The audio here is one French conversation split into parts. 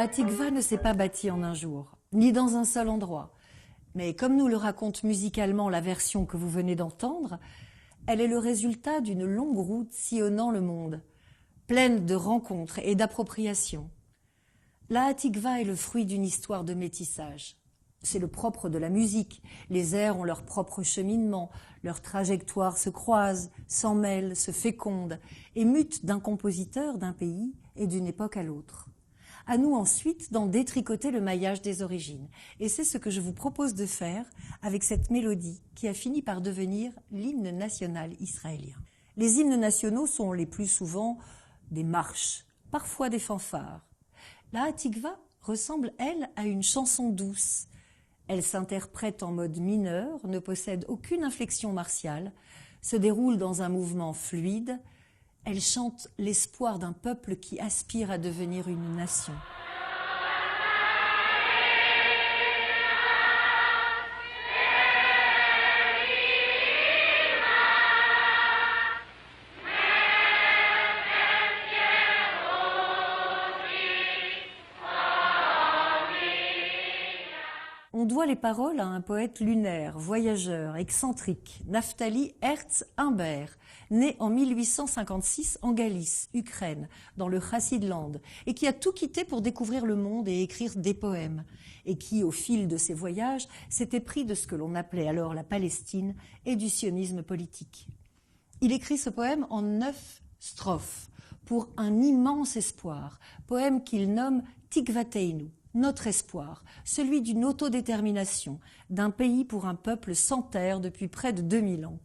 Hatikva ne s'est pas bâtie en un jour, ni dans un seul endroit. Mais comme nous le raconte musicalement la version que vous venez d'entendre, elle est le résultat d'une longue route sillonnant le monde, pleine de rencontres et d'appropriations. La Hatikva est le fruit d'une histoire de métissage. C'est le propre de la musique. Les airs ont leur propre cheminement, leurs trajectoires se croisent, s'en mêlent, se fécondent et mutent d'un compositeur, d'un pays et d'une époque à l'autre. À nous ensuite d'en détricoter le maillage des origines. Et c'est ce que je vous propose de faire avec cette mélodie qui a fini par devenir l'hymne national israélien. Les hymnes nationaux sont les plus souvent des marches, parfois des fanfares. La Hatikva ressemble, elle, à une chanson douce. Elle s'interprète en mode mineur, ne possède aucune inflexion martiale, se déroule dans un mouvement fluide. Elle chante l'espoir d'un peuple qui aspire à devenir une nation. On doit les paroles à un poète lunaire, voyageur, excentrique, Naftali Herz Humbert, né en 1856 en Galice, Ukraine, dans le Chassidland, et qui a tout quitté pour découvrir le monde et écrire des poèmes, et qui, au fil de ses voyages, s'était pris de ce que l'on appelait alors la Palestine et du sionisme politique. Il écrit ce poème en 9 strophes, pour un immense espoir, poème qu'il nomme Tikvateinu. Notre espoir, celui d'une autodétermination, d'un pays pour un peuple sans terre depuis près de 2000 ans.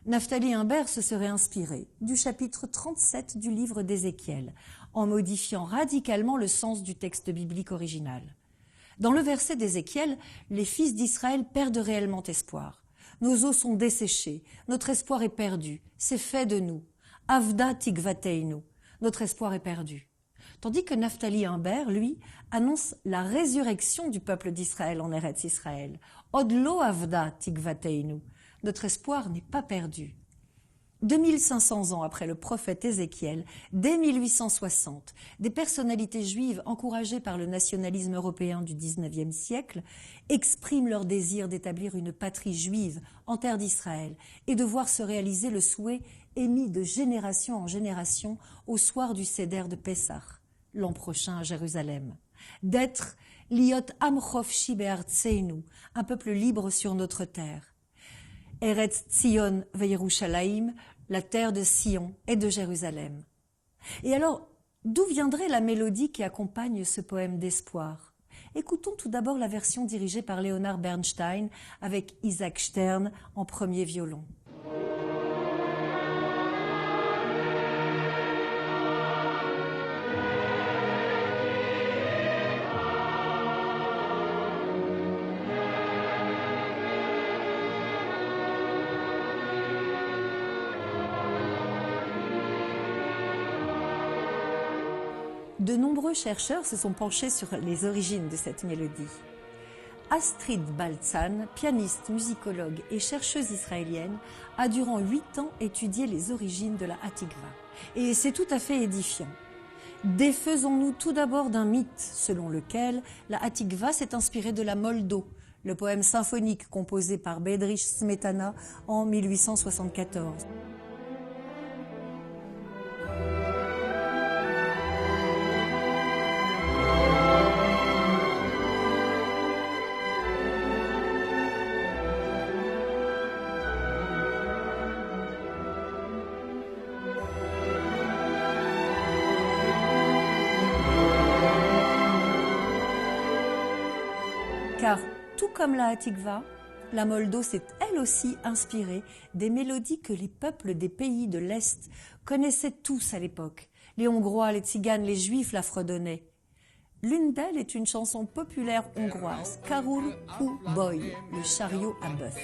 Naftali Humbert se serait inspiré du chapitre 37 du livre d'Ézéchiel, en modifiant radicalement le sens du texte biblique original. Dans le verset d'Ézéchiel, les fils d'Israël perdent réellement espoir. Nos eaux sont desséchées, notre espoir est perdu, c'est fait de nous. Avda tikvateinu, notre espoir est perdu. Tandis que Naftali Humbert, lui, annonce la résurrection du peuple d'Israël en Eretz Israël. Od lo avda tikvateinu. Notre espoir n'est pas perdu. 2500 ans après le prophète Ézéchiel, dès 1860, des personnalités juives encouragées par le nationalisme européen du XIXe siècle expriment leur désir d'établir une patrie juive en terre d'Israël et de voir se réaliser le souhait émis de génération en génération au soir du Seder de Pessah, l'an prochain à Jérusalem, d'être liot am chofshi be'artseinu, un peuple libre sur notre terre. Eretz Tzion ve'Yerushalayim, la terre de Sion et de Jérusalem. Et alors, d'où viendrait la mélodie qui accompagne ce poème d'espoir ? Écoutons tout d'abord la version dirigée par Leonard Bernstein avec Isaac Stern en premier violon. De nombreux chercheurs se sont penchés sur les origines de cette mélodie. Astrid Baltzan, pianiste, musicologue et chercheuse israélienne, a durant 8 ans étudié les origines de la Hatikva. Et c'est tout à fait édifiant. Défaisons-nous tout d'abord d'un mythe selon lequel la Hatikva s'est inspirée de la Moldo, le poème symphonique composé par Bedřich Smetana en 1874. Car, tout comme la Hatikva, la Moldo s'est elle aussi inspirée des mélodies que les peuples des pays de l'Est connaissaient tous à l'époque. Les Hongrois, les Tziganes, les Juifs la fredonnaient. L'une d'elles est une chanson populaire hongroise, Karul Hu Boy, le chariot à bœuf.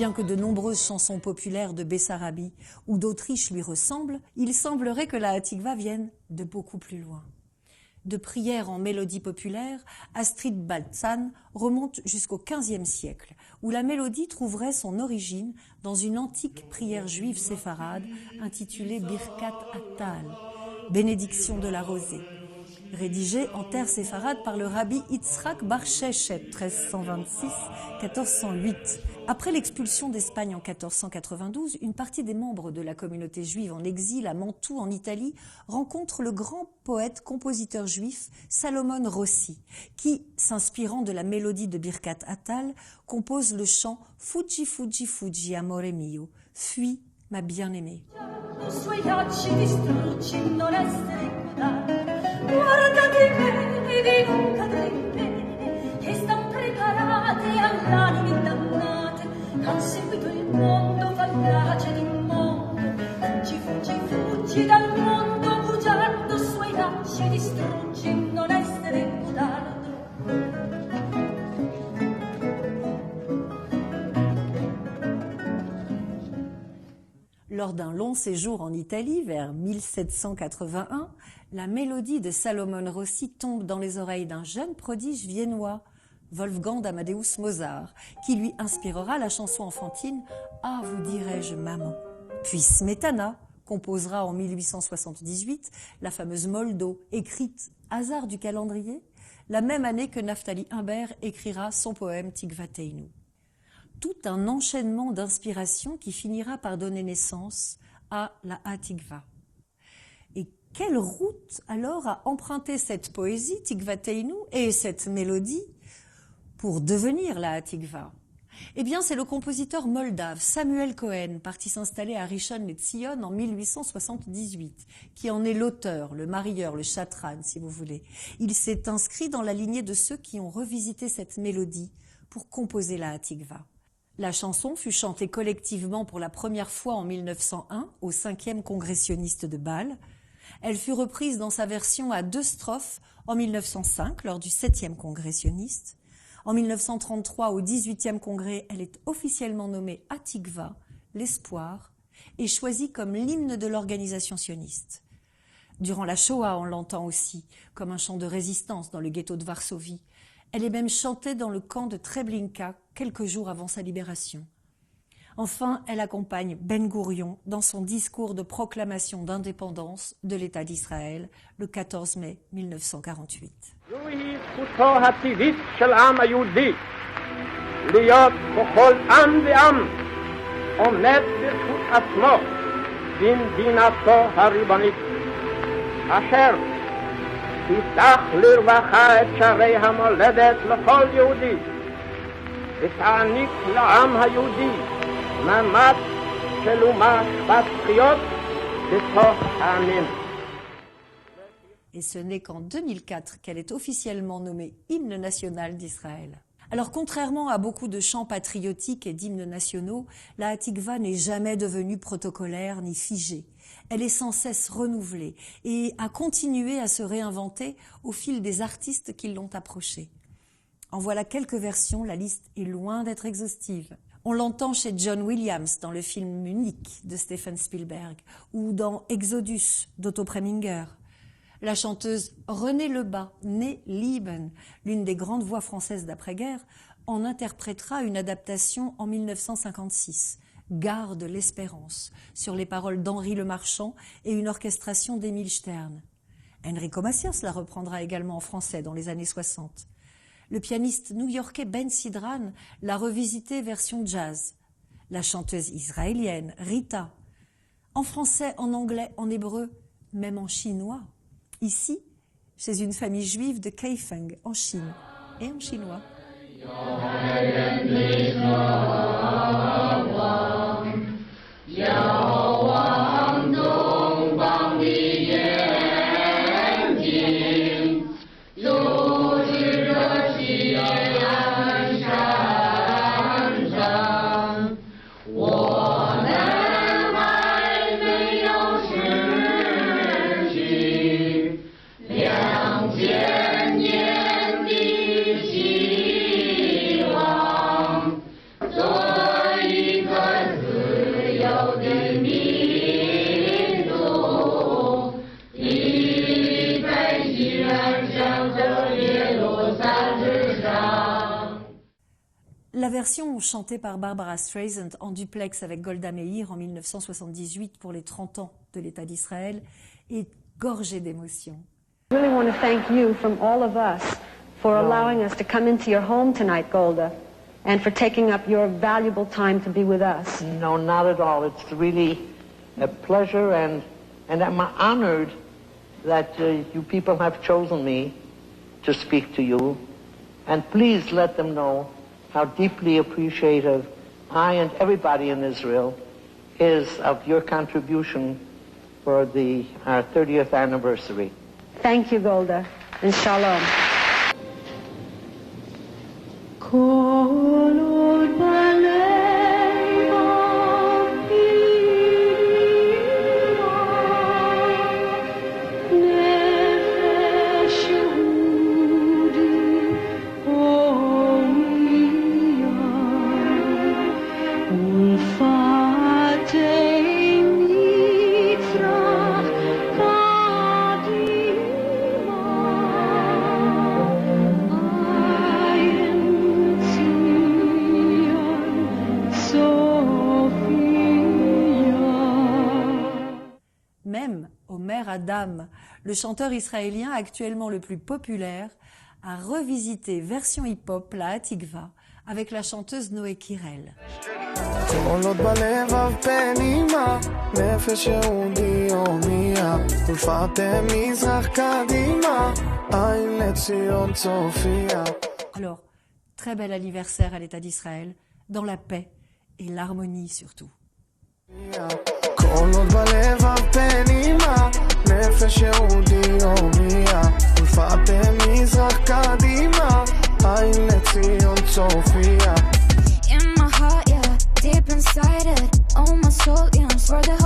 bien que de nombreuses chansons populaires de Bessarabie ou d'Autriche lui ressemblent, il semblerait que la Hatikva vienne de beaucoup plus loin. De prières en mélodie populaire, Astrid Baltzan remonte jusqu'au XVe siècle, où la mélodie trouverait son origine dans une antique prière juive séfarade intitulée Birkat Attal, bénédiction de la rosée, rédigée en terre séfarade par le rabbi Yitzhak Bar Sheshet, 1326-1408. Après l'expulsion d'Espagne en 1492, une partie des membres de la communauté juive en exil à Mantoue en Italie rencontre le grand poète-compositeur juif Salomon Rossi, qui, s'inspirant de la mélodie de Birkat Attal, compose le chant Fuggi, Fuggi, Fuggi, amore mio, fuis, ma bien-aimée. Guardati bene di non cadere, che stan preparate all'anime dannate, han seguito il mondo fallace d'immondo. Fuggi, fuggi, fuggi dal mondo bugiardo, suoi lacci distruggi, non essere codardo. Lors d'un long séjour en Italie, vers 1781, la mélodie de Salomon Rossi tombe dans les oreilles d'un jeune prodige viennois, Wolfgang Amadeus Mozart, qui lui inspirera la chanson enfantine « Ah, vous dirais-je, maman ». Puis Smetana composera en 1878 la fameuse Moldo, écrite, hasard du calendrier, la même année que Naftali Humbert écrira son poème Tikvateinu. Tout un enchaînement d'inspiration qui finira par donner naissance à la Hatikva. Et quelle route alors a emprunté cette poésie, Tikvateinu, et cette mélodie pour devenir la Hatikva? Eh bien, c'est le compositeur moldave Samuel Cohen, parti s'installer à Rishon LeZion en 1878, qui en est l'auteur, le marieur, le chatran, si vous voulez. Il s'est inscrit dans la lignée de ceux qui ont revisité cette mélodie pour composer la Hatikva. La chanson fut chantée collectivement pour la première fois en 1901 au 5e congrès sioniste de Bâle. Elle fut reprise dans sa version à 2 strophes en 1905 lors du 7e congrès sioniste. En 1933, au 18e congrès, elle est officiellement nommée Hatikva, l'espoir, et choisie comme l'hymne de l'organisation sioniste. Durant la Shoah, on l'entend aussi comme un chant de résistance dans le ghetto de Varsovie. Elle est même chantée dans le camp de Treblinka quelques jours avant sa libération. Enfin, elle accompagne Ben Gourion dans son discours de proclamation d'indépendance de l'État d'Israël le 14 mai 1948. זוהי זכותו הטבעית של העם היהודי להיות בכל עם ועם עומד בזכות עצמו במדינתו הריבונית אשר תפתח לרווחה את שערי המולדת לכל יהודי ותעניק לעם היהודי מעמד של אומה שוות זכויות בתוך העמים. Et ce n'est qu'en 2004 qu'elle est officiellement nommée hymne national d'Israël. Alors contrairement à beaucoup de chants patriotiques et d'hymnes nationaux, la Hatikva n'est jamais devenue protocolaire ni figée. Elle est sans cesse renouvelée et a continué à se réinventer au fil des artistes qui l'ont approchée. En voilà quelques versions, la liste est loin d'être exhaustive. On l'entend chez John Williams dans le film Munich de Steven Spielberg ou dans Exodus d'Otto Preminger. La chanteuse Renée Lebas, née Lieben, l'une des grandes voix françaises d'après-guerre, en interprétera une adaptation en 1956, Gare de l'Espérance, sur les paroles d'Henri Lemarchand et une orchestration d'Émile Stern. Enrico Macias la reprendra également en français dans les années 60. Le pianiste new-yorkais Ben Sidran l'a revisitée version jazz. La chanteuse israélienne Rita, en français, en anglais, en hébreu, même en chinois. Ici, chez une famille juive de Kaifeng, en Chine, et en chinois. Sorry. La version chantée par Barbara Streisand en duplex avec Golda Meir en 1978 pour les 30 ans de l'État d'Israël est gorgée d'émotion. I really want to thank you from all of us for allowing us to come into your home tonight, Golda, and for taking up your valuable time to be with us. No, not at all. It's really a pleasure, and I'm honored that you people have chosen me to speak to you. And please let them know how deeply appreciative I and everybody in Israel is of your contribution for our 30th anniversary. Thank you, Golda, and shalom. Même Omer Adam, le chanteur israélien actuellement le plus populaire, a revisité version hip-hop la Hatikva avec la chanteuse Noé Kirel. Alors, très bel anniversaire à l'État d'Israël, dans la paix et l'harmonie surtout. כל עוד בלב פנימה, נפש יהודי הומייה, ולפאתם מזרח קדימה, עין לציון צופיה. In my heart, yeah, deep inside it, all my soul yearns for the